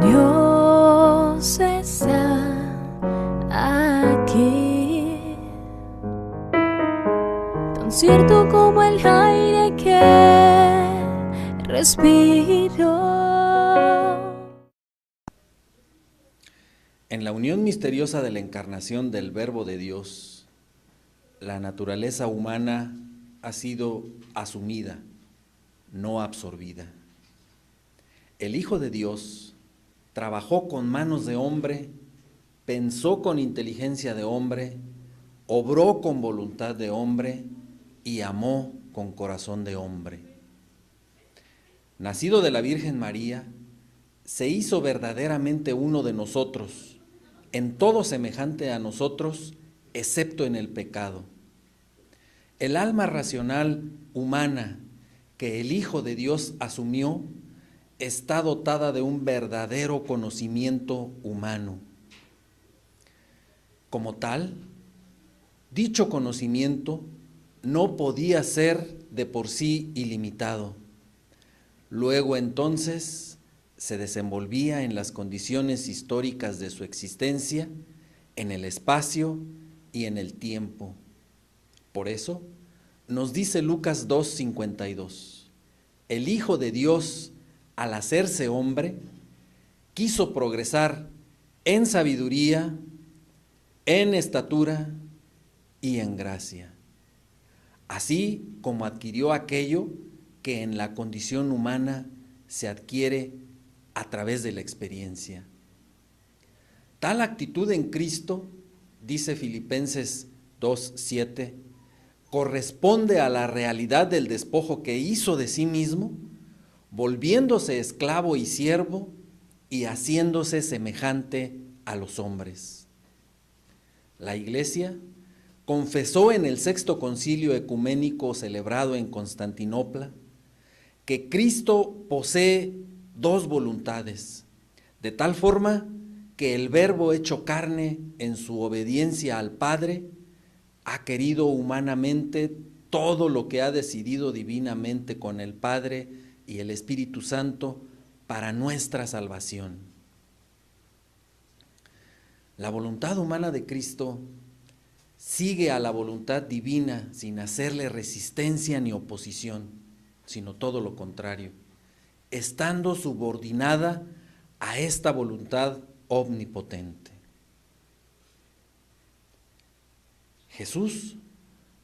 Dios está aquí, tan cierto como el aire que respiro. En la unión misteriosa de la encarnación del Verbo de Dios, la naturaleza humana ha sido asumida, no absorbida. El Hijo de Dios trabajó con manos de hombre, pensó con inteligencia de hombre, obró con voluntad de hombre y amó con corazón de hombre. Nacido de la Virgen María, se hizo verdaderamente uno de nosotros, en todo semejante a nosotros, excepto en el pecado. El alma racional humana que el Hijo de Dios asumió está dotada de un verdadero conocimiento humano. Como tal, dicho conocimiento no podía ser de por sí ilimitado. Luego entonces se desenvolvía en las condiciones históricas de su existencia, en el espacio y en el tiempo. Por eso, nos dice Lucas 2:52, el Hijo de Dios, al hacerse hombre, quiso progresar en sabiduría, en estatura y en gracia, así como adquirió aquello que en la condición humana se adquiere a través de la experiencia. Tal actitud en Cristo, dice Filipenses 2:7, corresponde a la realidad del despojo que hizo de sí mismo, volviéndose esclavo y siervo y haciéndose semejante a los hombres. La Iglesia confesó en el Sexto Concilio Ecuménico celebrado en Constantinopla que Cristo posee dos voluntades, de tal forma que el Verbo hecho carne en su obediencia al Padre ha querido humanamente todo lo que ha decidido divinamente con el Padre y el Espíritu Santo para nuestra salvación. La voluntad humana de Cristo sigue a la voluntad divina sin hacerle resistencia ni oposición, sino todo lo contrario, estando subordinada a esta voluntad omnipotente. Jesús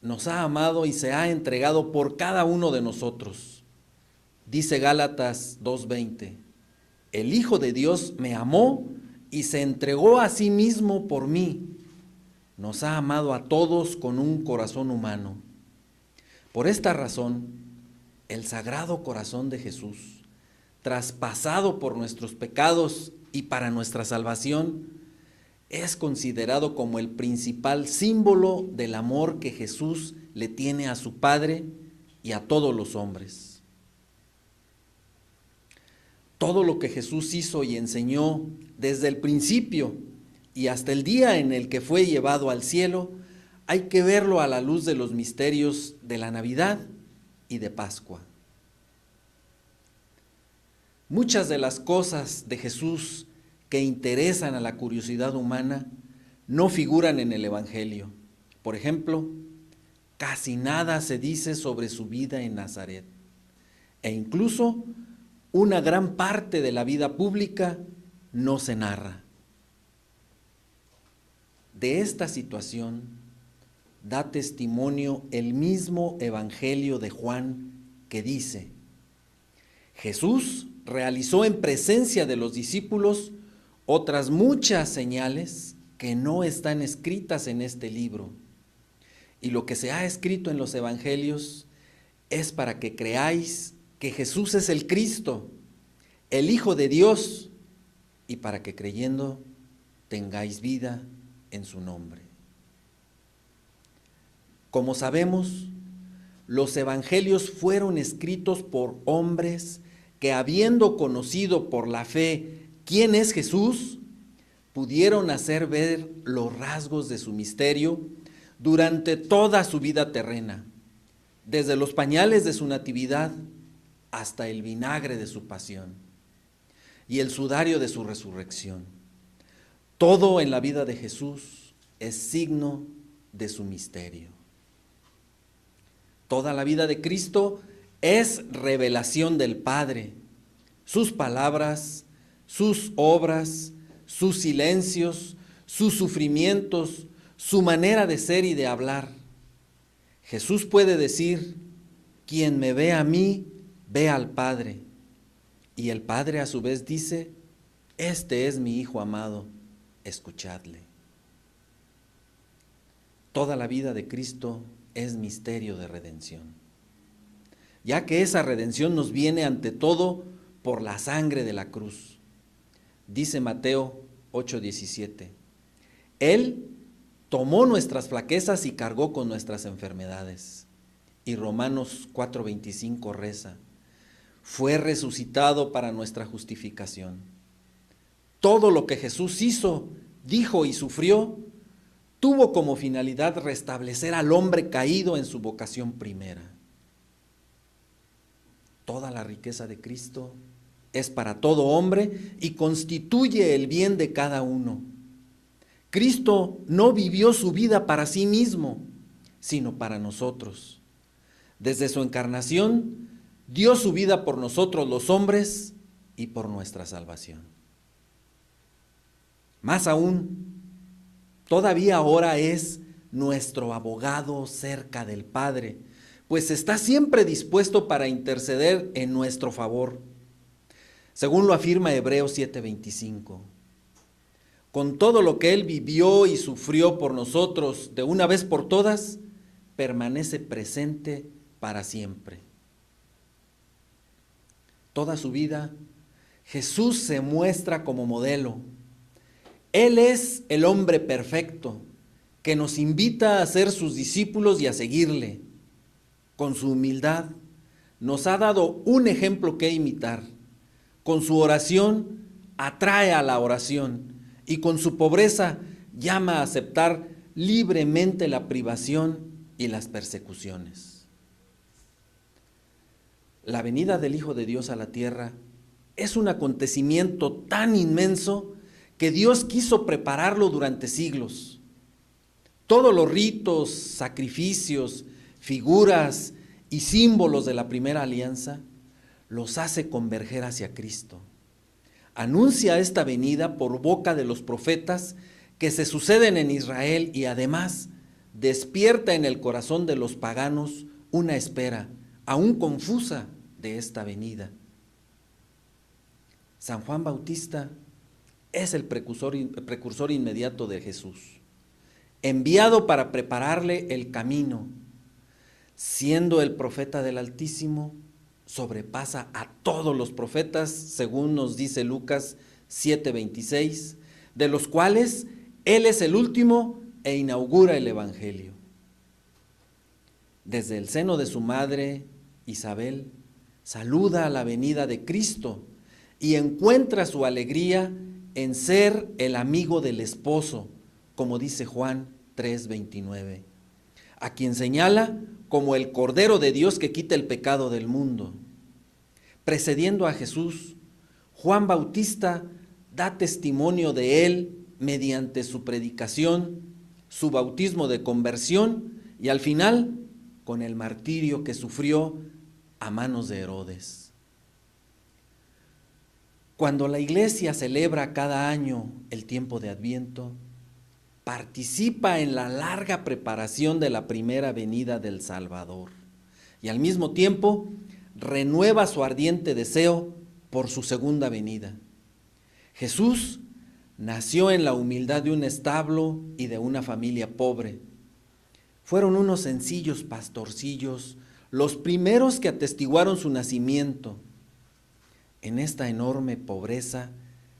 nos ha amado y se ha entregado por cada uno de nosotros. Dice Gálatas 2:20, el Hijo de Dios me amó y se entregó a sí mismo por mí. Nos ha amado a todos con un corazón humano. Por esta razón, el Sagrado Corazón de Jesús, traspasado por nuestros pecados y para nuestra salvación, es considerado como el principal símbolo del amor que Jesús le tiene a su Padre y a todos los hombres. Todo lo que Jesús hizo y enseñó desde el principio y hasta el día en el que fue llevado al cielo, hay que verlo a la luz de los misterios de la Navidad y de Pascua. Muchas de las cosas de Jesús que interesan a la curiosidad humana no figuran en el Evangelio. Por ejemplo, casi nada se dice sobre su vida en Nazaret, e incluso una gran parte de la vida pública no se narra. De esta situación da testimonio el mismo Evangelio de Juan, que dice: Jesús realizó en presencia de los discípulos otras muchas señales que no están escritas en este libro. Y lo que se ha escrito en los evangelios es para que creáis que Jesús es el Cristo, el Hijo de Dios, y para que creyendo tengáis vida en su nombre. Como sabemos, los evangelios fueron escritos por hombres que, habiendo conocido por la fe quién es Jesús, pudieron hacer ver los rasgos de su misterio durante toda su vida terrena, desde los pañales de su natividad hasta el vinagre de su pasión. y el sudario de su resurrección. Todo en la vida de Jesús es signo de su misterio. Toda la vida de Cristo es revelación del Padre. Sus palabras, sus obras, sus silencios, sus sufrimientos, su manera de ser y de hablar. Jesús puede decir: quien me ve a mí, ve al Padre. Y el Padre a su vez dice: este es mi Hijo amado, escuchadle. Toda la vida de Cristo es misterio de redención, ya que esa redención nos viene ante todo por la sangre de la cruz. Dice Mateo 8:17, Él tomó nuestras flaquezas y cargó con nuestras enfermedades. Y Romanos 4:25 reza: fue resucitado para nuestra justificación. Todo lo que Jesús hizo, dijo y sufrió, tuvo como finalidad restablecer al hombre caído en su vocación primera. Toda la riqueza de Cristo es para todo hombre y constituye el bien de cada uno. Cristo no vivió su vida para sí mismo, sino para nosotros. Desde su encarnación, dio su vida por nosotros los hombres y por nuestra salvación. Más aún, todavía ahora es nuestro abogado cerca del Padre, pues está siempre dispuesto para interceder en nuestro favor, según lo afirma Hebreos 7:25. Con todo lo que Él vivió y sufrió por nosotros de una vez por todas, permanece presente para siempre. Toda su vida, Jesús se muestra como modelo. Él es el hombre perfecto, que nos invita a ser sus discípulos y a seguirle. Con su humildad, nos ha dado un ejemplo que imitar. Con su oración, atrae a la oración. Y con su pobreza, llama a aceptar libremente la privación y las persecuciones. La venida del Hijo de Dios a la tierra es un acontecimiento tan inmenso que Dios quiso prepararlo durante siglos. Todos los ritos, sacrificios, figuras y símbolos de la primera alianza los hace converger hacia Cristo. Anuncia esta venida por boca de los profetas que se suceden en Israel y además despierta en el corazón de los paganos una espera, aún confusa, de esta venida. San Juan Bautista es el precursor inmediato de Jesús, enviado para prepararle el camino. Siendo el profeta del Altísimo, sobrepasa a todos los profetas, según nos dice Lucas 7:26, de los cuales Él es el último e inaugura el Evangelio. Desde el seno de su madre, Isabel, saluda a la venida de Cristo y encuentra su alegría en ser el amigo del esposo, como dice Juan 3:29, a quien señala como el Cordero de Dios que quita el pecado del mundo. Precediendo a Jesús, Juan Bautista da testimonio de él mediante su predicación, su bautismo de conversión y al final con el martirio que sufrió a manos de Herodes. Cuando la Iglesia celebra cada año el tiempo de Adviento, participa en la larga preparación de la primera venida del Salvador y al mismo tiempo renueva su ardiente deseo por su segunda venida. Jesús nació en la humildad de un establo y de una familia pobre. Fueron unos sencillos pastorcillos los primeros que atestiguaron su nacimiento. En esta enorme pobreza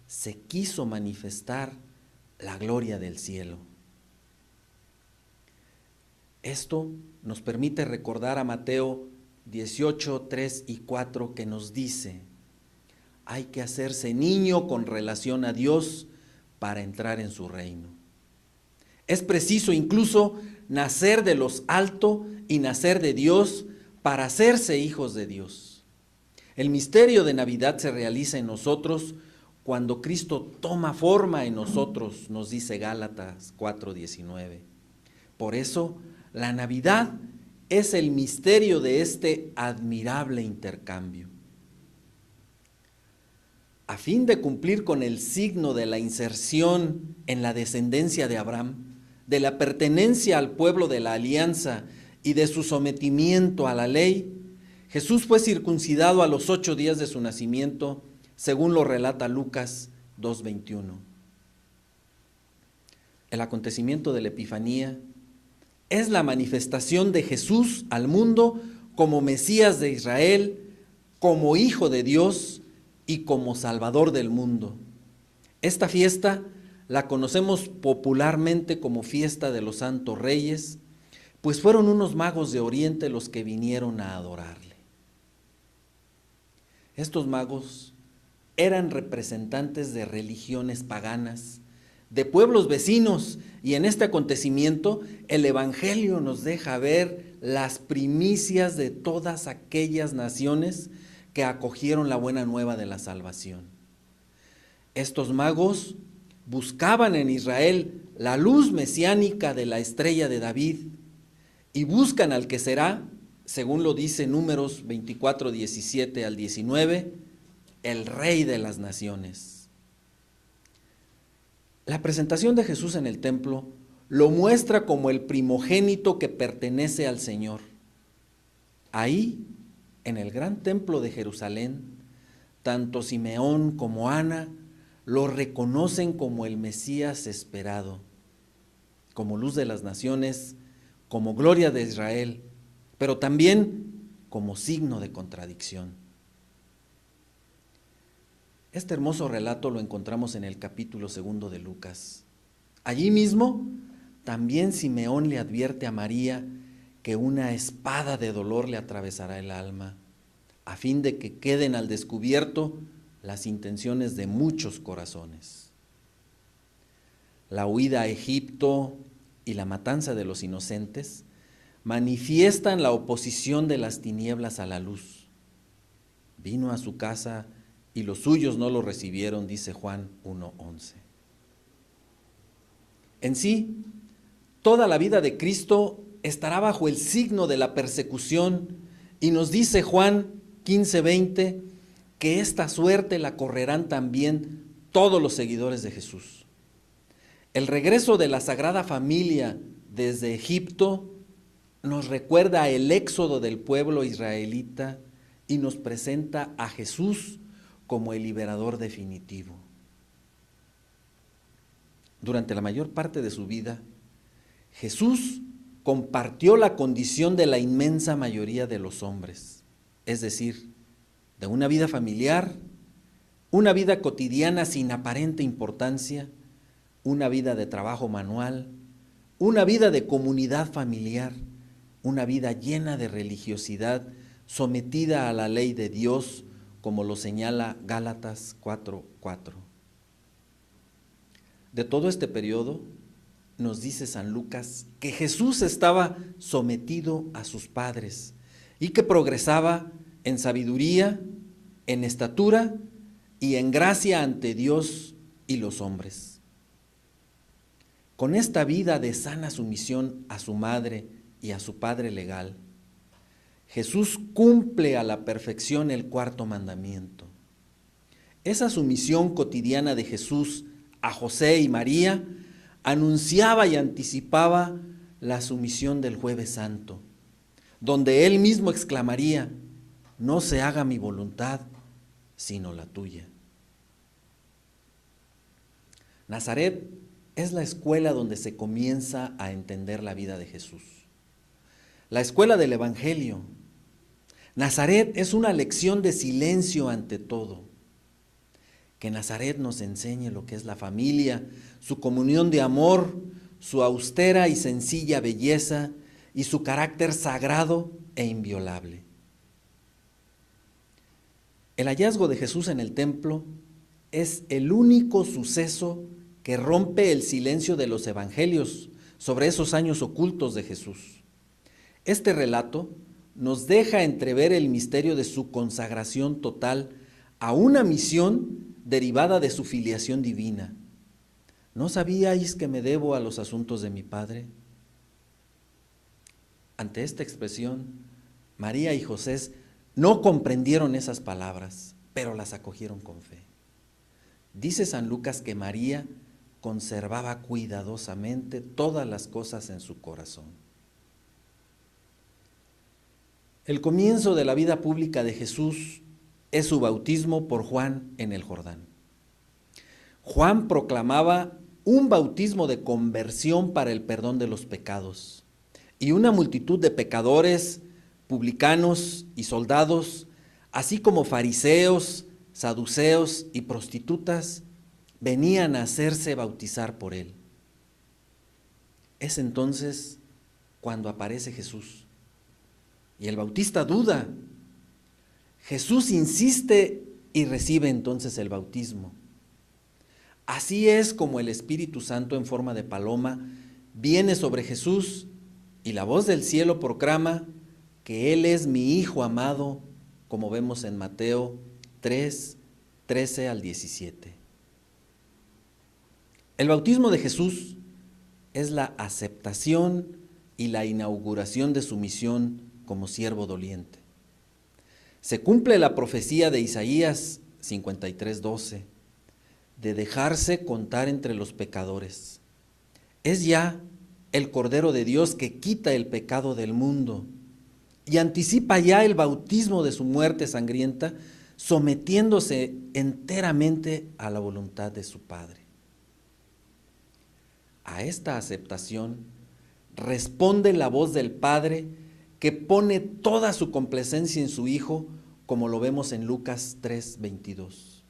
se quiso manifestar la gloria del cielo. Esto nos permite recordar a Mateo 18, 3 y 4 que nos dice: hay que hacerse niño con relación a Dios para entrar en su reino. Es preciso incluso nacer de los alto y nacer de Dios para hacerse hijos de Dios. El misterio de Navidad se realiza en nosotros cuando Cristo toma forma en nosotros, nos dice Gálatas 4:19. Por eso, la Navidad es el misterio de este admirable intercambio. A fin de cumplir con el signo de la inserción en la descendencia de Abraham, de la pertenencia al pueblo de la alianza y de su sometimiento a la ley, Jesús fue circuncidado a los 8 días de su nacimiento, según lo relata Lucas 2:21. El acontecimiento de la Epifanía es la manifestación de Jesús al mundo como Mesías de Israel, como Hijo de Dios y como Salvador del mundo. Esta fiesta la conocemos popularmente como fiesta de los Santos Reyes, pues fueron unos magos de Oriente los que vinieron a adorarle. Estos magos eran representantes de religiones paganas, de pueblos vecinos, y en este acontecimiento el Evangelio nos deja ver las primicias de todas aquellas naciones que acogieron la buena nueva de la salvación. Estos magos buscaban en Israel la luz mesiánica de la estrella de David y buscan al que será, según lo dice Números 24:17 al 19, el Rey de las naciones. La presentación de Jesús en el templo lo muestra como el primogénito que pertenece al Señor. Ahí, en el gran templo de Jerusalén, tanto Simeón como Ana lo reconocen como el Mesías esperado, como luz de las naciones, como gloria de Israel, pero también como signo de contradicción. Este hermoso relato lo encontramos en el capítulo 2 de Lucas. Allí mismo, también Simeón le advierte a María que una espada de dolor le atravesará el alma, a fin de que queden al descubierto las intenciones de muchos corazones. La huida a Egipto y la matanza de los inocentes manifiestan la oposición de las tinieblas a la luz. Vino a su casa y los suyos no lo recibieron, dice Juan 1:11. En sí, toda la vida de Cristo estará bajo el signo de la persecución, y nos dice Juan 15:20 que esta suerte la correrán también todos los seguidores de Jesús. El regreso de la Sagrada Familia desde Egipto nos recuerda el éxodo del pueblo israelita y nos presenta a Jesús como el liberador definitivo. Durante la mayor parte de su vida, Jesús compartió la condición de la inmensa mayoría de los hombres, es decir, de una vida familiar, una vida cotidiana sin aparente importancia, una vida de trabajo manual, una vida de comunidad familiar, una vida llena de religiosidad, sometida a la ley de Dios, como lo señala Gálatas 4:4. De todo este periodo, nos dice San Lucas que Jesús estaba sometido a sus padres y que progresaba en sabiduría, en estatura y en gracia ante Dios y los hombres. Con esta vida de sana sumisión a su madre y a su padre legal, Jesús cumple a la perfección el 4.º mandamiento. Esa sumisión cotidiana de Jesús a José y María anunciaba y anticipaba la sumisión del Jueves Santo, donde él mismo exclamaría: no se haga mi voluntad, sino la tuya. Nazaret es la escuela donde se comienza a entender la vida de Jesús, la escuela del Evangelio. Nazaret es una lección de silencio ante todo. Que Nazaret nos enseñe lo que es la familia, su comunión de amor, su austera y sencilla belleza y su carácter sagrado e inviolable. El hallazgo de Jesús en el templo es el único suceso que rompe el silencio de los evangelios sobre esos años ocultos de Jesús. Este relato nos deja entrever el misterio de su consagración total a una misión derivada de su filiación divina. ¿No sabíais que me debo a los asuntos de mi Padre? Ante esta expresión, María y José no comprendieron esas palabras, pero las acogieron con fe. Dice San Lucas que María conservaba cuidadosamente todas las cosas en su corazón. El comienzo de la vida pública de Jesús es su bautismo por Juan en el Jordán. Juan proclamaba un bautismo de conversión para el perdón de los pecados, y una multitud de pecadores, publicanos y soldados, así como fariseos, saduceos y prostitutas, venían a hacerse bautizar por él. Es entonces cuando aparece Jesús. Y el bautista duda. Jesús insiste y recibe entonces el bautismo. Así es como el Espíritu Santo en forma de paloma viene sobre Jesús y la voz del cielo proclama que Él es mi Hijo amado, como vemos en Mateo 3, 13 al 17. El bautismo de Jesús es la aceptación y la inauguración de su misión como siervo doliente. Se cumple la profecía de Isaías 53:12, de dejarse contar entre los pecadores. Es ya el Cordero de Dios que quita el pecado del mundo y anticipa ya el bautismo de su muerte sangrienta, sometiéndose enteramente a la voluntad de su Padre. A esta aceptación responde la voz del Padre, que pone toda su complacencia en su Hijo, como lo vemos en Lucas 3:22.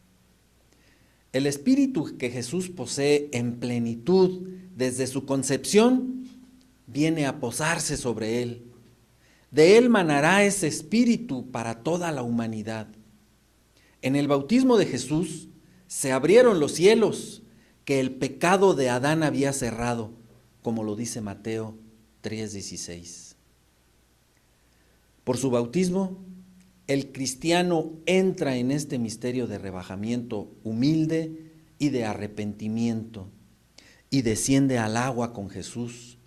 El Espíritu que Jesús posee en plenitud desde su concepción viene a posarse sobre él. De él manará ese Espíritu para toda la humanidad. En el bautismo de Jesús se abrieron los cielos que el pecado de Adán había cerrado, como lo dice Mateo 3:16. Por su bautismo, el cristiano entra en este misterio de rebajamiento humilde y de arrepentimiento y desciende al agua con Jesús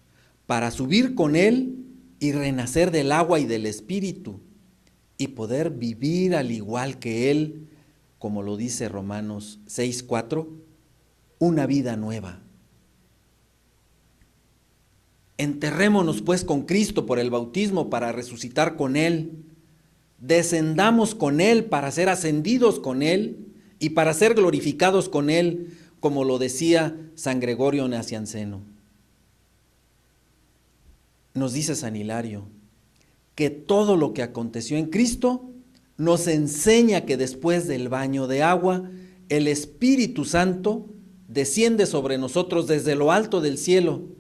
para subir con él y renacer del agua y del Espíritu y poder vivir al igual que él, como lo dice Romanos 6:4, una vida nueva. Enterrémonos pues con Cristo por el bautismo para resucitar con Él. Descendamos con Él para ser ascendidos con Él y para ser glorificados con Él, como lo decía San Gregorio Nacianceno. Nos dice San Hilario que todo lo que aconteció en Cristo nos enseña que después del baño de agua, el Espíritu Santo desciende sobre nosotros desde lo alto del cielo,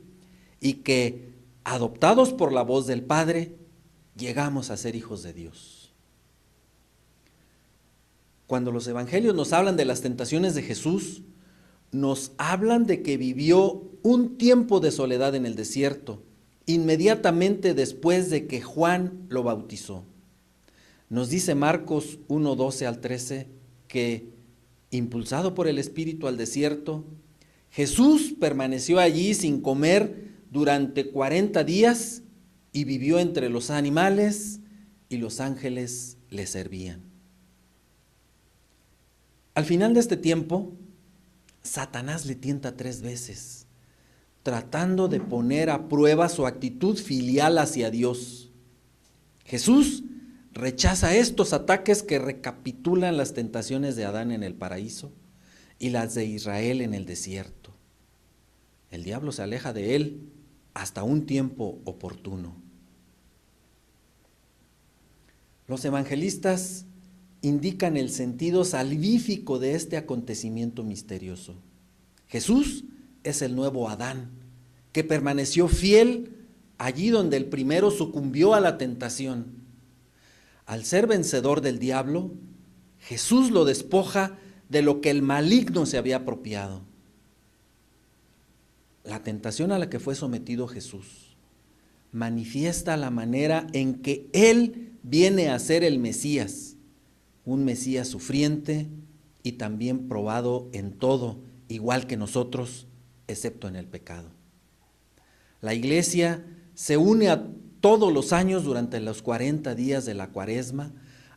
y que, adoptados por la voz del Padre, llegamos a ser hijos de Dios. Cuando los evangelios nos hablan de las tentaciones de Jesús, nos hablan de que vivió un tiempo de soledad en el desierto, inmediatamente después de que Juan lo bautizó. Nos dice Marcos 1:12 al 13 que, impulsado por el Espíritu al desierto, Jesús permaneció allí sin comer durante 40 días y vivió entre los animales y los ángeles le servían. Al final de este tiempo, Satanás le tienta 3 veces, tratando de poner a prueba su actitud filial hacia Dios. Jesús rechaza estos ataques que recapitulan las tentaciones de Adán en el paraíso y las de Israel en el desierto. El diablo se aleja de él hasta un tiempo oportuno. Los evangelistas indican el sentido salvífico de este acontecimiento misterioso. Jesús es el nuevo Adán, que permaneció fiel allí donde el primero sucumbió a la tentación. Al ser vencedor del diablo, Jesús lo despoja de lo que el maligno se había apropiado. La tentación a la que fue sometido Jesús manifiesta la manera en que Él viene a ser el Mesías, un Mesías sufriente y también probado en todo, igual que nosotros, excepto en el pecado. La iglesia se une a todos los años durante los 40 días de la Cuaresma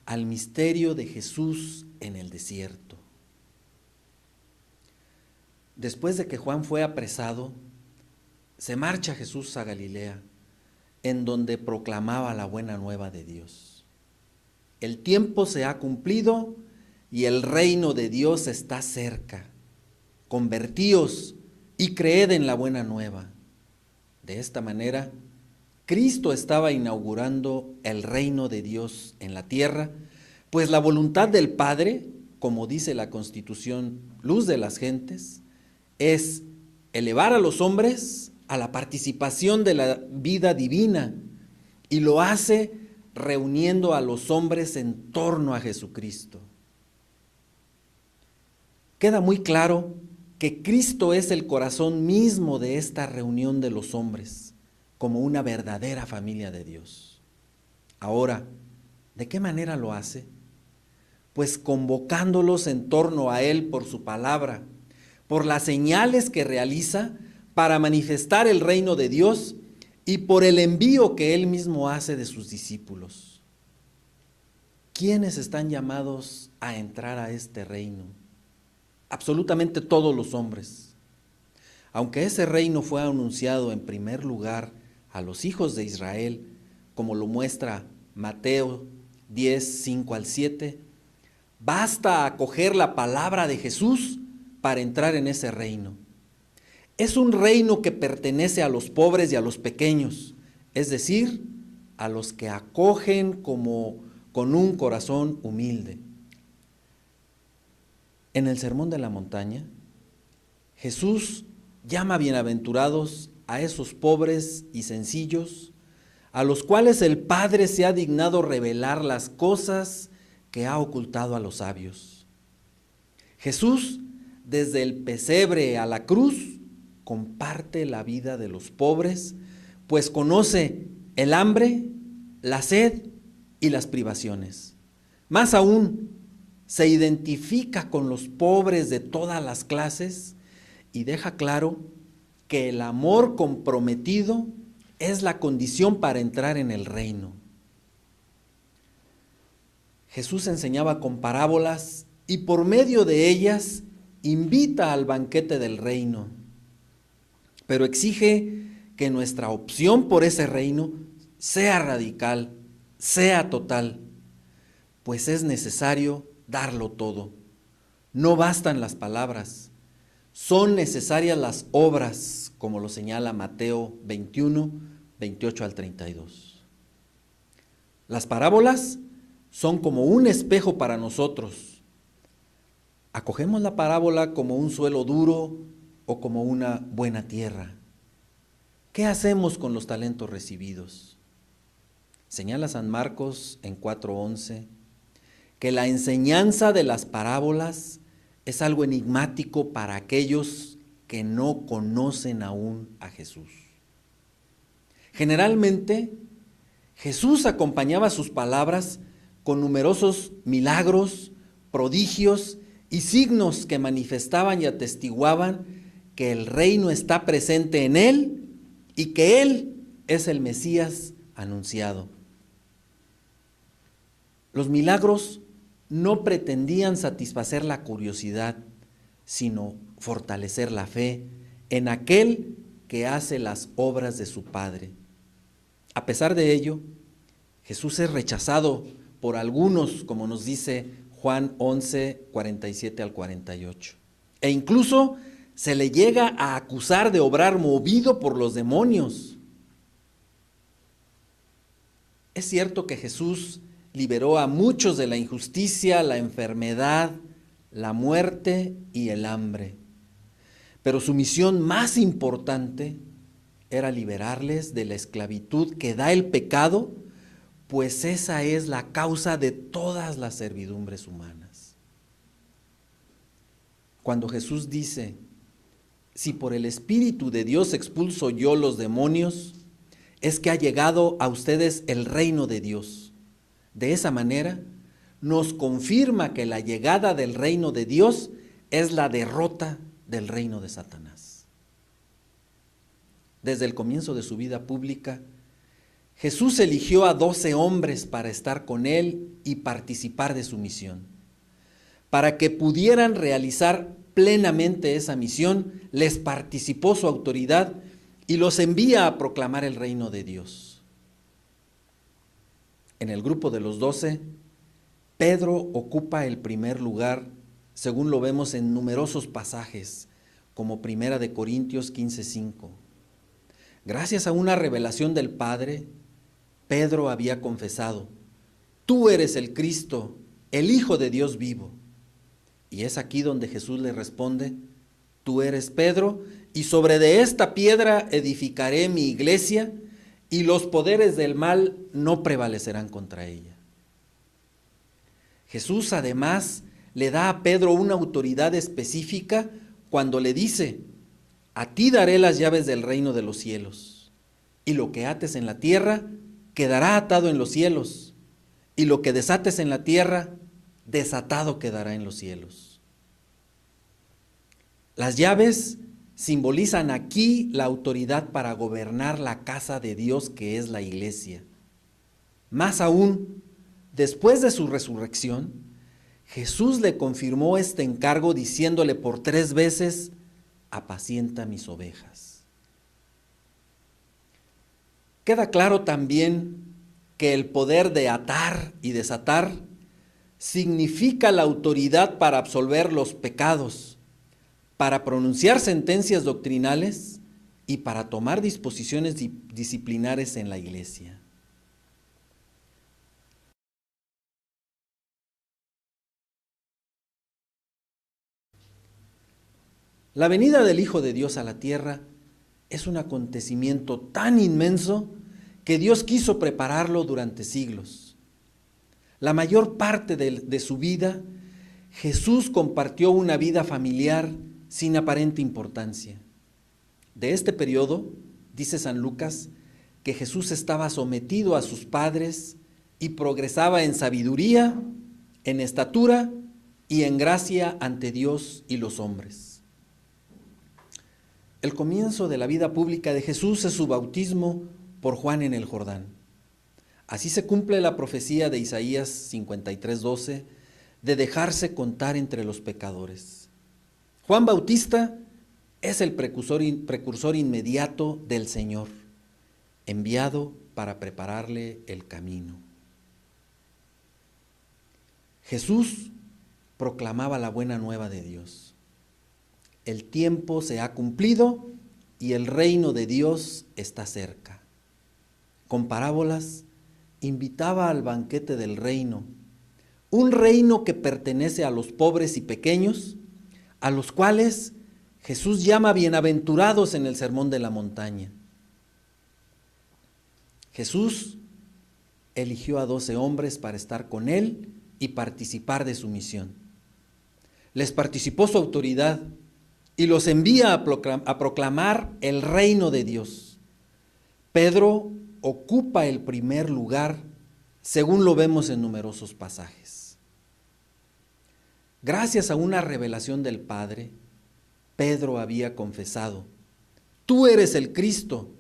al misterio de Jesús en el desierto. Después de que Juan fue apresado, se marcha Jesús a Galilea, en donde proclamaba la buena nueva de Dios. El tiempo se ha cumplido y el reino de Dios está cerca. Convertíos y creed en la buena nueva. De esta manera, Cristo estaba inaugurando el reino de Dios en la tierra, pues la voluntad del Padre, como dice la Constitución Luz de las Gentes, es elevar a los hombres a la participación de la vida divina, y lo hace reuniendo a los hombres en torno a Jesucristo. Queda muy claro que Cristo es el corazón mismo de esta reunión de los hombres, como una verdadera familia de Dios. Ahora, ¿de qué manera lo hace? Pues convocándolos en torno a Él por su palabra, por las señales que realiza para manifestar el reino de Dios y por el envío que Él mismo hace de sus discípulos. ¿Quiénes están llamados a entrar a este reino? Absolutamente todos los hombres. Aunque ese reino fue anunciado en primer lugar a los hijos de Israel, como lo muestra Mateo 10, 5 al 7, basta acoger la palabra de Jesús para entrar en ese reino. Es un reino que pertenece a los pobres y a los pequeños, es decir, a los que acogen con un corazón humilde. En el Sermón de la Montaña, Jesús llama bienaventurados a esos pobres y sencillos, a los cuales el Padre se ha dignado revelar las cosas que ha ocultado a los sabios. Jesús, desde el pesebre a la cruz, comparte la vida de los pobres, pues conoce el hambre, la sed y las privaciones. Más aún, se identifica con los pobres de todas las clases y deja claro que el amor comprometido es la condición para entrar en el reino. Jesús enseñaba con parábolas y por medio de ellas invita al banquete del reino, pero exige que nuestra opción por ese reino sea radical, sea total, pues es necesario darlo todo. No bastan las palabras, son necesarias las obras, como lo señala Mateo 21, 28 al 32. Las parábolas son como un espejo para nosotros. ¿Acogemos la parábola como un suelo duro o como una buena tierra? ¿Qué hacemos con los talentos recibidos? Señala San Marcos en 4:11 que la enseñanza de las parábolas es algo enigmático para aquellos que no conocen aún a Jesús. Generalmente, Jesús acompañaba sus palabras con numerosos milagros, prodigios y signos que manifestaban y atestiguaban que el reino está presente en Él y que Él es el Mesías anunciado. Los milagros no pretendían satisfacer la curiosidad, sino fortalecer la fe en aquel que hace las obras de su Padre. A pesar de ello, Jesús es rechazado por algunos, como nos dice Juan 11, 47 al 48. E incluso se le llega a acusar de obrar movido por los demonios. Es cierto que Jesús liberó a muchos de la injusticia, la enfermedad, la muerte y el hambre. Pero su misión más importante era liberarles de la esclavitud que da el pecado, pues esa es la causa de todas las servidumbres humanas. Cuando Jesús dice, si por el Espíritu de Dios expulso yo los demonios, es que ha llegado a ustedes el reino de Dios. De esa manera, nos confirma que la llegada del reino de Dios es la derrota del reino de Satanás. Desde el comienzo de su vida pública, Jesús eligió a 12 hombres para estar con él y participar de su misión. Para que pudieran realizar plenamente esa misión, les participó su autoridad y los envía a proclamar el reino de Dios. En el grupo de los 12, Pedro ocupa el primer lugar, según lo vemos en numerosos pasajes, como 1 de Corintios 15:5. Gracias a una revelación del Padre, Pedro había confesado: tú eres el Cristo, el Hijo de Dios vivo. Y es aquí donde Jesús le responde: tú eres Pedro, y sobre de esta piedra edificaré mi iglesia, y los poderes del mal no prevalecerán contra ella. Jesús además le da a Pedro una autoridad específica cuando le dice: a ti daré las llaves del reino de los cielos, y lo que ates en la tierra quedará atado en los cielos, y lo que desates en la tierra desatado quedará en los cielos. Las llaves simbolizan aquí la autoridad para gobernar la casa de Dios, que es la iglesia. Más aún, después de su resurrección, Jesús le confirmó este encargo diciéndole por 3 veces: apacienta mis ovejas. Queda claro también que el poder de atar y desatar significa la autoridad para absolver los pecados, para pronunciar sentencias doctrinales y para tomar disposiciones disciplinares en la iglesia. La venida del Hijo de Dios a la tierra es un acontecimiento tan inmenso que Dios quiso prepararlo durante siglos. La mayor parte de su vida, Jesús compartió una vida familiar sin aparente importancia. De este periodo, dice San Lucas, que Jesús estaba sometido a sus padres y progresaba en sabiduría, en estatura y en gracia ante Dios y los hombres. El comienzo de la vida pública de Jesús es su bautismo por Juan en el Jordán. Así se cumple la profecía de Isaías 53:12 de dejarse contar entre los pecadores. Juan Bautista es el precursor inmediato del Señor, enviado para prepararle el camino. Jesús proclamaba la buena nueva de Dios. El tiempo se ha cumplido y el reino de Dios está cerca. Con parábolas invitaba al banquete del reino, un reino que pertenece a los pobres y pequeños, a los cuales Jesús llama bienaventurados en el Sermón de la Montaña. Jesús eligió a 12 hombres para estar con él y participar de su misión. Les participó su autoridad y los envía a proclamar el reino de Dios. Pedro ocupa el primer lugar, según lo vemos en numerosos pasajes. Gracias a una revelación del Padre, Pedro había confesado: tú eres el Cristo,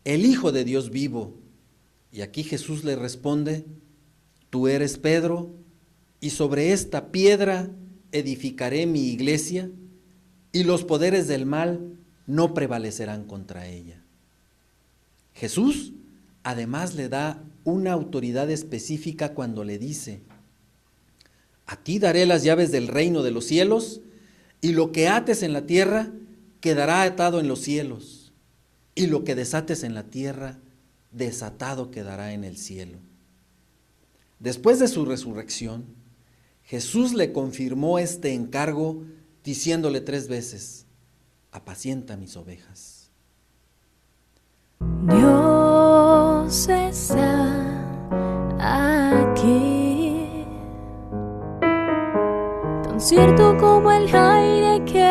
el Hijo de Dios vivo. Y aquí Jesús le responde: tú eres Pedro, y sobre esta piedra edificaré mi iglesia, y los poderes del mal no prevalecerán contra ella. Jesús además le da una autoridad específica cuando le dice: a ti daré las llaves del reino de los cielos, y lo que ates en la tierra quedará atado en los cielos, y lo que desates en la tierra desatado quedará en el cielo. Después de su resurrección, Jesús le confirmó este encargo diciéndole 3 veces: apacienta mis ovejas. Dios está aquí, tan cierto como el aire que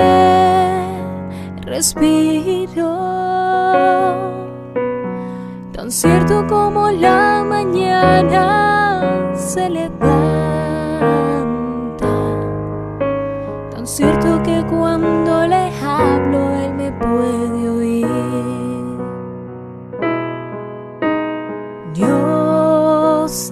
respiro, tan cierto como la mañana se levanta. Dios